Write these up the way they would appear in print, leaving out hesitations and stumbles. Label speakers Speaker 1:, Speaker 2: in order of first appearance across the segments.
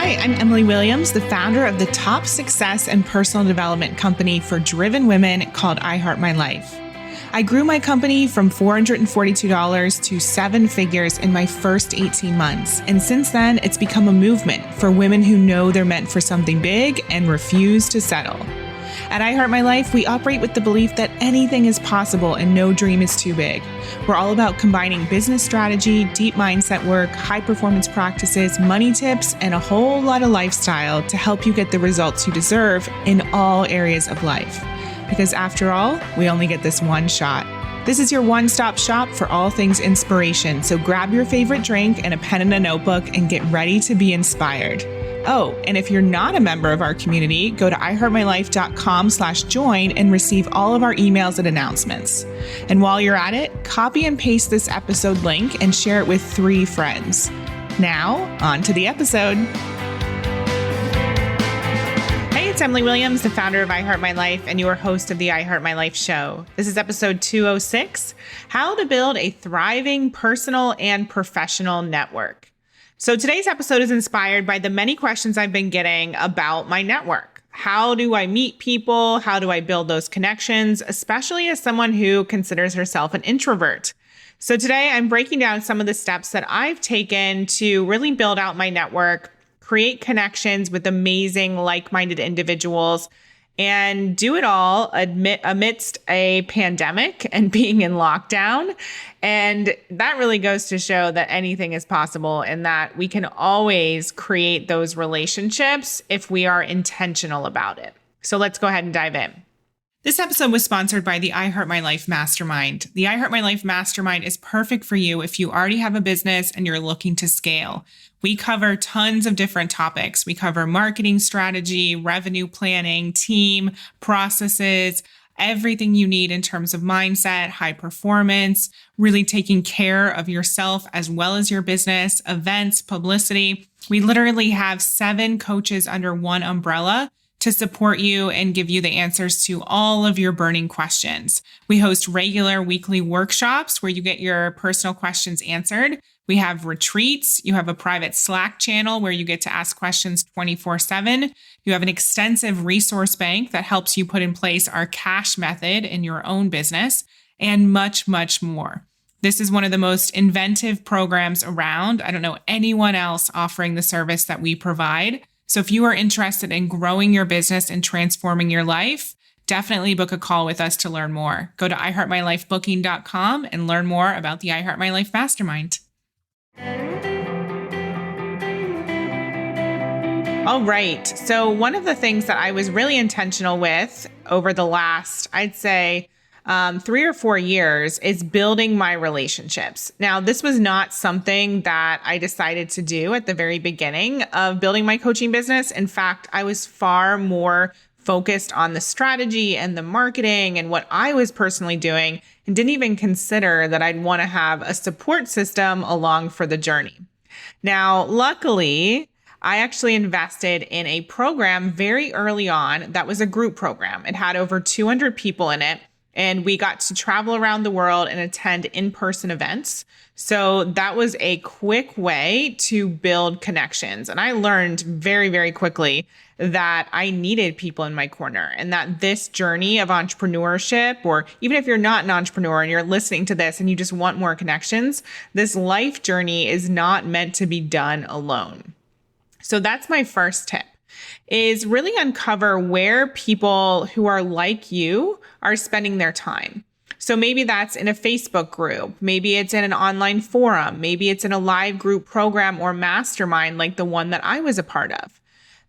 Speaker 1: Hi, I'm Emily Williams, the founder of the top success and personal development company for driven women called I Heart My Life. I grew my company from $442 to seven figures in my first 18 months. And since then, it's become a movement for women who know they're meant for something big and refuse to settle. At I Heart My Life, we operate with the belief that anything is possible and no dream is too big. We're all about combining business strategy, deep mindset work, high performance practices, money tips, and a whole lot of lifestyle to help you get the results you deserve in all areas of life. Because after all, we only get this one shot. This is your one-stop shop for all things inspiration. So grab your favorite drink and a pen and a notebook and get ready to be inspired. Oh, and if you're not a member of our community, go to iheartmylife.com/join and receive all of our emails and announcements. And while you're at it, copy and paste this episode link and share it with 3 friends. Now, on to the episode. Hey, it's Emily Williams, the founder of I Heart My Life and your host of the I Heart My Life show. This is episode 206, How to Build a Thriving Personal and Professional Network. So today's episode is inspired by the many questions I've been getting about my network. How do I meet people? How do I build those connections, especially as someone who considers herself an introvert? So today I'm breaking down some of the steps that I've taken to really build out my network, create connections with amazing like-minded individuals, and do it all amidst a pandemic and being in lockdown. And that really goes to show that anything is possible and that we can always create those relationships if we are intentional about it. So let's go ahead and dive in. This episode was sponsored by the I Heart My Life Mastermind. The I Heart My Life Mastermind is perfect for you if you already have a business and you're looking to scale. We cover tons of different topics. We cover marketing strategy, revenue planning, team, processes, everything you need in terms of mindset, high performance, really taking care of yourself as well as your business, events, publicity. We literally have 7 coaches under one umbrella to support you and give you the answers to all of your burning questions. We host regular weekly workshops where you get your personal questions answered. We have retreats. You have a private Slack channel where you get to ask questions 24/7. You have an extensive resource bank that helps you put in place our cash method in your own business, and much, much more. This is one of the most inventive programs around. I don't know anyone else offering the service that we provide. So if you are interested in growing your business and transforming your life, definitely book a call with us to learn more. Go to iheartmylifebooking.com and learn more about the I Heart My Life Mastermind. All right. So one of the things that I was really intentional with over the last, I'd say, 3 or 4 years is building my relationships. Now, this was not something that I decided to do at the very beginning of building my coaching business. In fact, I was far more focused on the strategy and the marketing and what I was personally doing and didn't even consider that I'd want to have a support system along for the journey. Now, luckily, I actually invested in a program very early on that was a group program. It had over 200 people in it. And we got to travel around the world and attend in-person events. So that was a quick way to build connections. And I learned very, very quickly that I needed people in my corner and that this journey of entrepreneurship, or even if you're not an entrepreneur and you're listening to this and you just want more connections, this life journey is not meant to be done alone. So that's my first tip, is really uncover where people who are like you are spending their time. So maybe that's in a Facebook group, maybe it's in an online forum, maybe it's in a live group program or mastermind like the one that I was a part of.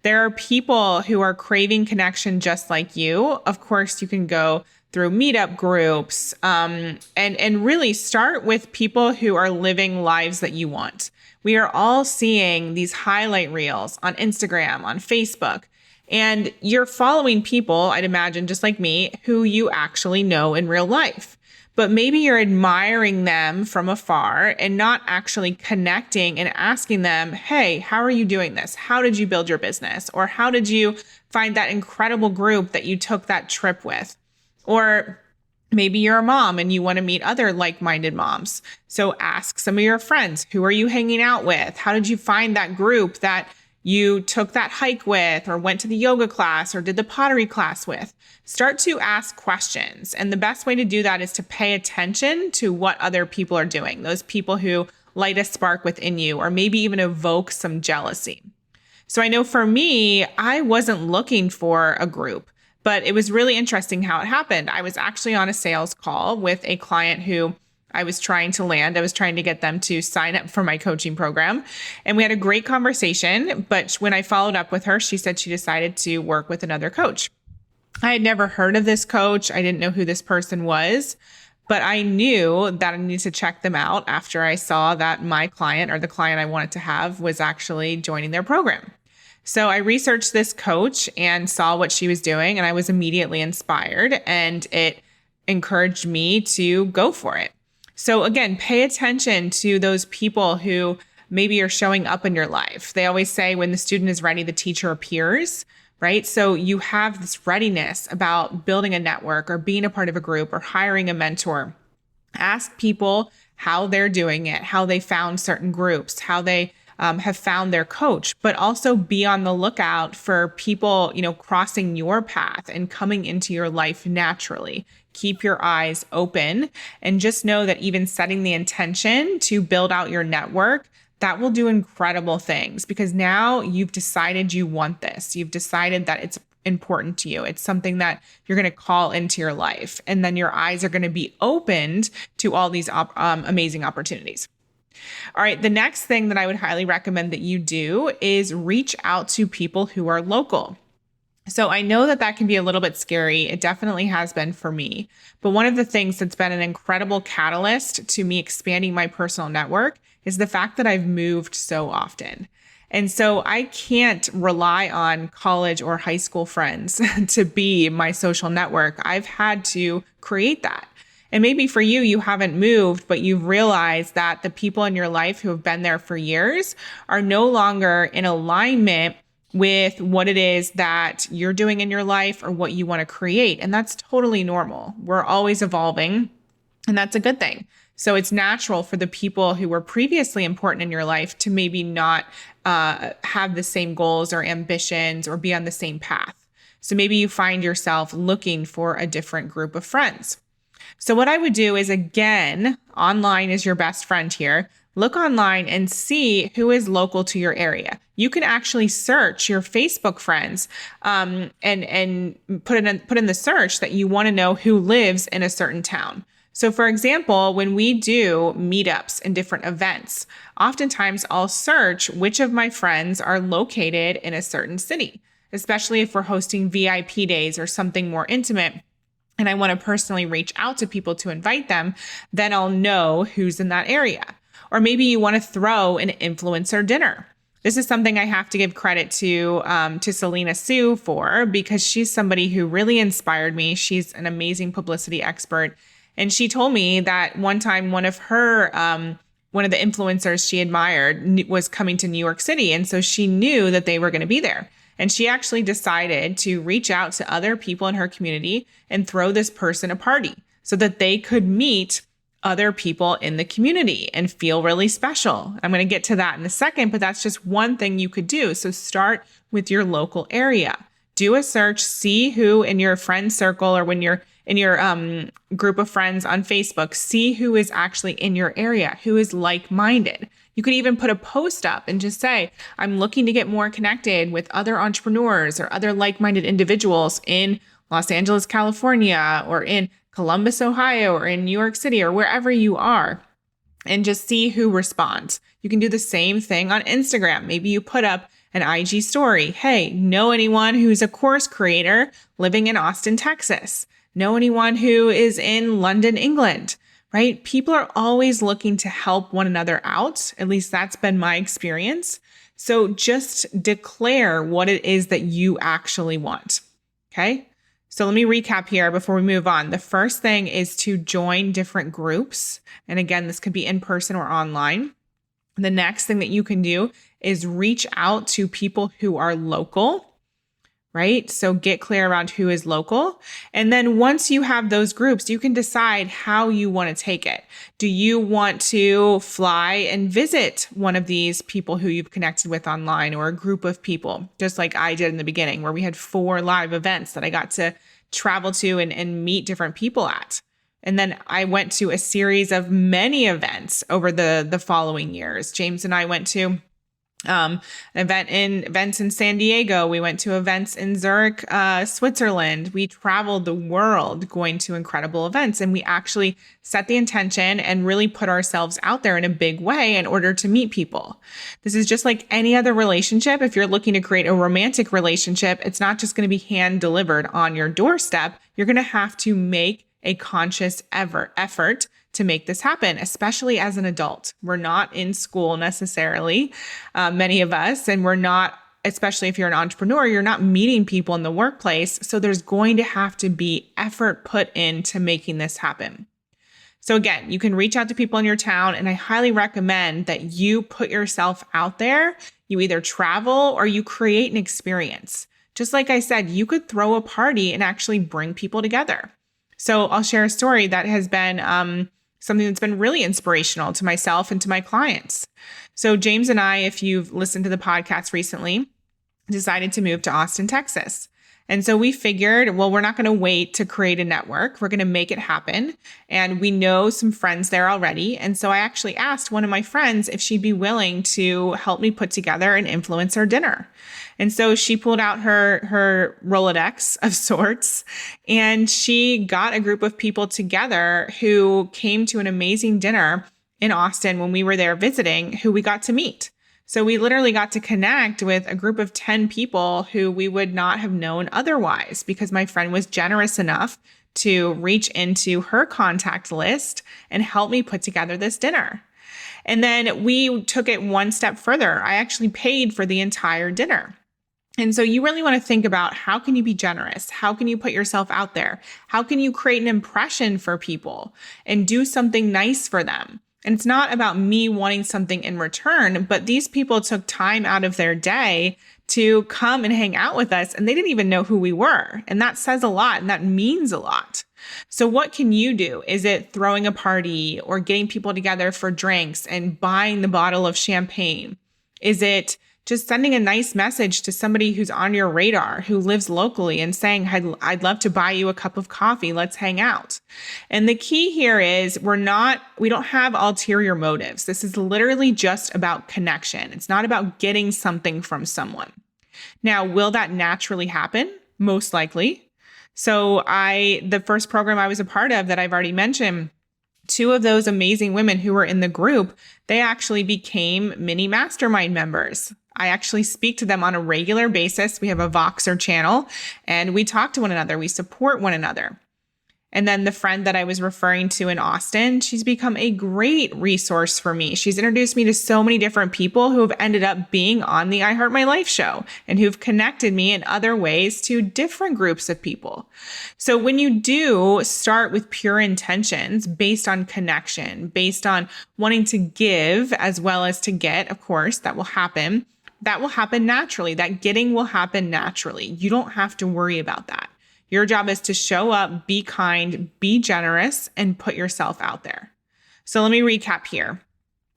Speaker 1: There are people who are craving connection just like you. Of course, you can go through meetup groups and really start with people who are living lives that you want. We are all seeing these highlight reels on Instagram, on Facebook, and you're following people, I'd imagine, just like me, who you actually know in real life. But maybe you're admiring them from afar and not actually connecting and asking them, hey, how are you doing this? How did you build your business? Or how did you find that incredible group that you took that trip with? Or maybe you're a mom and you want to meet other like-minded moms. So ask some of your friends, who are you hanging out with? How did you find that group that you took that hike with, or went to the yoga class, or did the pottery class with. Start to ask questions. And the best way to do that is to pay attention to what other people are doing, those people who light a spark within you, or maybe even evoke some jealousy. So I know for me, I wasn't looking for a group, but it was really interesting how it happened. I was actually on a sales call with a client who I was trying to land. I was trying to get them to sign up for my coaching program. And we had a great conversation. But when I followed up with her, she said she decided to work with another coach. I had never heard of this coach. I didn't know who this person was, but I knew that I needed to check them out after I saw that my client, or the client I wanted to have, was actually joining their program. So I researched this coach and saw what she was doing, and I was immediately inspired, and it encouraged me to go for it. So again, pay attention to those people who maybe are showing up in your life. They always say when the student is ready, the teacher appears, right? So you have this readiness about building a network, or being a part of a group, or hiring a mentor. Ask people how they're doing it, how they found certain groups, how they have found their coach, but also be on the lookout for people, crossing your path and coming into your life naturally. Keep your eyes open, and just know that even setting the intention to build out your network, that will do incredible things, because now you've decided you want this. You've decided that it's important to you. It's something that you're going to call into your life, and then your eyes are going to be opened to all these amazing opportunities. All right. The next thing that I would highly recommend that you do is reach out to people who are local. So I know that that can be a little bit scary. It definitely has been for me. But one of the things that's been an incredible catalyst to me expanding my personal network is the fact that I've moved so often. And so I can't rely on college or high school friends to be my social network. I've had to create that. And maybe for you, you haven't moved, but you've realized that the people in your life who have been there for years are no longer in alignment with what it is that you're doing in your life or what you want to create. And that's totally normal. We're always evolving, and that's a good thing. So it's natural for the people who were previously important in your life to maybe not have the same goals or ambitions or be on the same path. So maybe you find yourself looking for a different group of friends. So what I would do is, again, online is your best friend here. Look online and see who is local to your area. You can actually search your Facebook friends and put in the search that you want to know who lives in a certain town. So for example, when we do meetups and different events, oftentimes I'll search which of my friends are located in a certain city, especially if we're hosting VIP days or something more intimate, and I want to personally reach out to people to invite them, then I'll know who's in that area. Or maybe you want to throw an influencer dinner. This is something I have to give credit to Selena Sue for, because she's somebody who really inspired me. She's an amazing publicity expert. And she told me that one time one of the influencers she admired was coming to New York City. And so she knew that they were going to be there. And she actually decided to reach out to other people in her community and throw this person a party so that they could meet other people in the community and feel really special. I'm going to get to that in a second, but that's just one thing you could do. So start with your local area. Do a search, see who in your friend circle, or when you're in your group of friends on Facebook, see who is actually in your area, who is like-minded. You could even put a post up and just say, I'm looking to get more connected with other entrepreneurs or other like-minded individuals in Los Angeles, California, or in Columbus, Ohio, or in New York City, or wherever you are, and just see who responds. You can do the same thing on Instagram. Maybe you put up an IG story. Hey, know anyone who's a course creator living in Austin, Texas? Know anyone who is in London, England? Right? People are always looking to help one another out. At least that's been my experience. So just declare what it is that you actually want. Okay? So let me recap here before we move on. The first thing is to join different groups. And again, this could be in person or online. The next thing that you can do is reach out to people who are local. right? So get clear around who is local. And then once you have those groups, you can decide how you want to take it. Do you want to fly and visit one of these people who you've connected with online, or a group of people, just like I did in the beginning, where we had 4 live events that I got to travel to and meet different people at. And then I went to a series of many events over the following years. James and I went to events in San Diego. We went to events in Zurich, Switzerland. We traveled the world going to incredible events, and we actually set the intention and really put ourselves out there in a big way in order to meet people. This is just like any other relationship. If you're looking to create a romantic relationship, it's not just going to be hand delivered on your doorstep. You're going to have to make a conscious effort to make this happen, especially as an adult. We're not in school necessarily, many of us, and we're not, especially if you're an entrepreneur, you're not meeting people in the workplace. So there's going to have to be effort put into making this happen. So again, you can reach out to people in your town, and I highly recommend that you put yourself out there. You either travel or you create an experience. Just like I said, you could throw a party and actually bring people together. So I'll share a story that has been something that's been really inspirational to myself and to my clients. So James and I, if you've listened to the podcast recently, decided to move to Austin, Texas. And so we figured, well, we're not going to wait to create a network. We're going to make it happen. And we know some friends there already. And so I actually asked one of my friends if she'd be willing to help me put together an influencer dinner. And so she pulled out her Rolodex of sorts, and she got a group of people together who came to an amazing dinner in Austin when we were there visiting, who we got to meet. So we literally got to connect with a group of 10 people who we would not have known otherwise, because my friend was generous enough to reach into her contact list and help me put together this dinner. And then we took it one step further. I actually paid for the entire dinner. And so you really want to think about, how can you be generous? How can you put yourself out there? How can you create an impression for people and do something nice for them? And it's not about me wanting something in return, but these people took time out of their day to come and hang out with us, and they didn't even know who we were. And that says a lot, and that means a lot. So what can you do? Is it throwing a party or getting people together for drinks and buying the bottle of champagne? Is it just sending a nice message to somebody who's on your radar, who lives locally, and saying, I'd love to buy you a cup of coffee. Let's hang out. And the key here is we don't have ulterior motives. This is literally just about connection. It's not about getting something from someone. Now, will that naturally happen? Most likely. So the first program I was a part of that I've already mentioned, 2 of those amazing women who were in the group, they actually became mini mastermind members. I actually speak to them on a regular basis. We have a Voxer channel, and we talk to one another. We support one another. And then the friend that I was referring to in Austin, she's become a great resource for me. She's introduced me to so many different people who have ended up being on the I Heart My Life show, and who've connected me in other ways to different groups of people. So when you do start with pure intentions based on connection, based on wanting to give as well as to get, of course, that will happen. That will happen naturally. That getting will happen naturally. You don't have to worry about that. Your job is to show up, be kind, be generous, and put yourself out there. So let me recap here.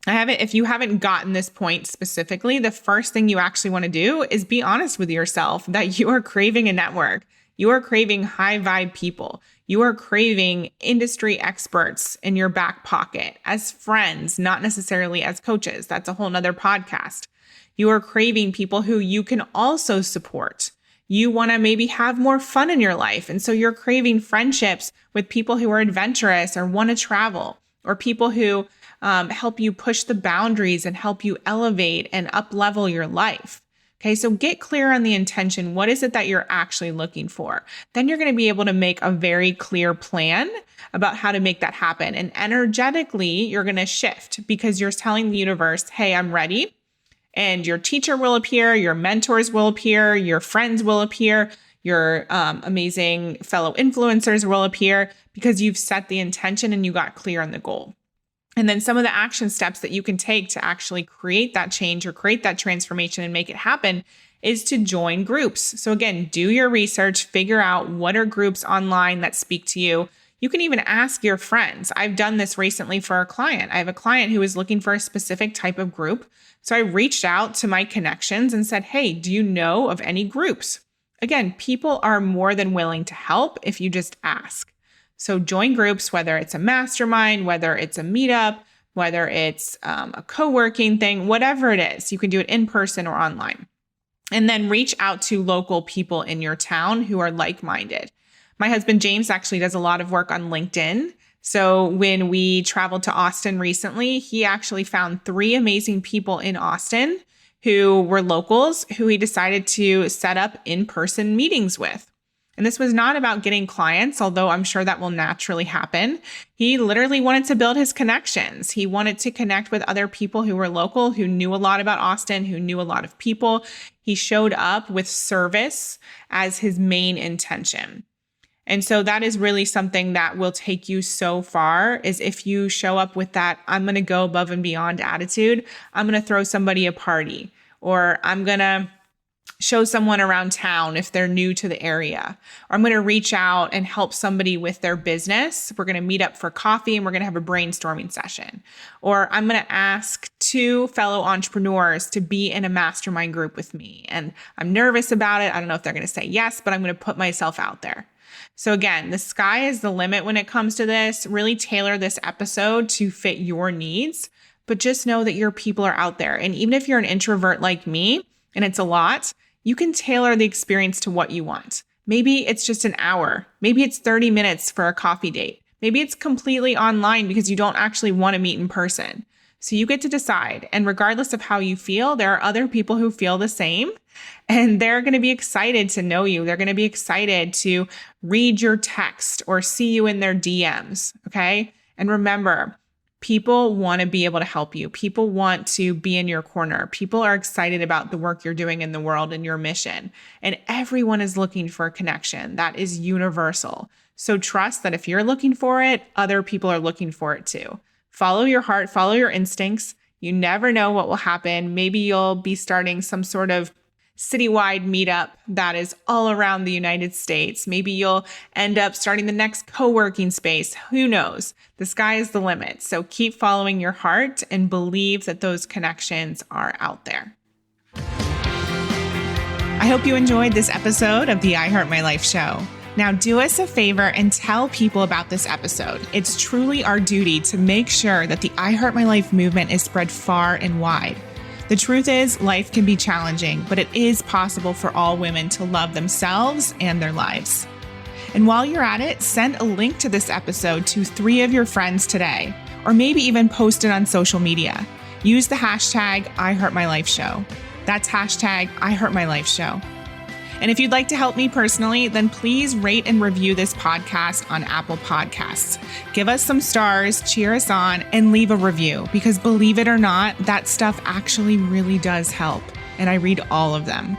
Speaker 1: If you haven't gotten this point specifically, the first thing you actually want to do is be honest with yourself that you are craving a network. You are craving high vibe people. You are craving industry experts in your back pocket as friends, not necessarily as coaches. That's a whole nother podcast. You are craving people who you can also support. You want to maybe have more fun in your life. And so you're craving friendships with people who are adventurous or want to travel, or people who help you push the boundaries and help you elevate and up-level your life. Okay, so get clear on the intention. What is it that you're actually looking for? Then you're going to be able to make a very clear plan about how to make that happen. And energetically, you're going to shift because you're telling the universe, hey, I'm ready. And your teacher will appear, your mentors will appear, your friends will appear, your amazing fellow influencers will appear, because you've set the intention and you got clear on the goal. And then some of the action steps that you can take to actually create that change or create that transformation and make it happen is to join groups. So again, do your research, figure out what are groups online that speak to you. You can even ask your friends. I've done this recently for a client. I have a client who is looking for a specific type of group. So I reached out to my connections and said, hey, do you know of any groups? Again, people are more than willing to help if you just ask. So join groups, whether it's a mastermind, whether it's a meetup, whether it's a co-working thing, whatever it is, you can do it in person or online. And then reach out to local people in your town who are like-minded. My husband, James, actually does a lot of work on LinkedIn. So when we traveled to Austin recently, he actually found 3 amazing people in Austin who were locals who he decided to set up in-person meetings with. And this was not about getting clients, although I'm sure that will naturally happen. He literally wanted to build his connections. He wanted to connect with other people who were local, who knew a lot about Austin, who knew a lot of people. He showed up with service as his main intention. And so that is really something that will take you so far, is if you show up with that, I'm going to go above and beyond attitude. I'm going to throw somebody a party, or I'm going to show someone around town if they're new to the area, or I'm going to reach out and help somebody with their business. We're going to meet up for coffee and we're going to have a brainstorming session. Or I'm going to ask 2 fellow entrepreneurs to be in a mastermind group with me. And I'm nervous about it. I don't know if they're going to say yes, but I'm going to put myself out there. So again, the sky is the limit when it comes to this. Really tailor this episode to fit your needs, but just know that your people are out there. And even if you're an introvert like me, and it's a lot, you can tailor the experience to what you want. Maybe it's just an hour. Maybe it's 30 minutes for a coffee date. Maybe it's completely online because you don't actually want to meet in person. So you get to decide. And regardless of how you feel, there are other people who feel the same, and they're going to be excited to know you. They're going to be excited to read your text or see you in their DMs. Okay. And remember, people want to be able to help you. People want to be in your corner. People are excited about the work you're doing in the world and your mission. And everyone is looking for a connection. That is universal. So trust that if you're looking for it, other people are looking for it too. Follow your heart, follow your instincts. You never know what will happen. Maybe you'll be starting some sort of citywide meetup that is all around the United States. Maybe you'll end up starting the next co-working space. Who knows? The sky is the limit. So keep following your heart and believe that those connections are out there. I hope you enjoyed this episode of the I Heart My Life show. Now do us a favor and tell people about this episode. It's truly our duty to make sure that the I Heart My Life movement is spread far and wide. The truth is, life can be challenging, but it is possible for all women to love themselves and their lives. And while you're at it, send a link to this episode to 3 of your friends today, or maybe even post it on social media. Use the hashtag #IHeartMyLifeShow. That's hashtag #IHeartMyLifeShow. And if you'd like to help me personally, then please rate and review this podcast on Apple Podcasts. Give us some stars, cheer us on, and leave a review, because believe it or not, that stuff actually really does help. And I read all of them.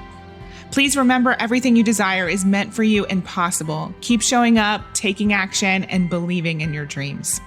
Speaker 1: Please remember, everything you desire is meant for you and possible. Keep showing up, taking action, and believing in your dreams.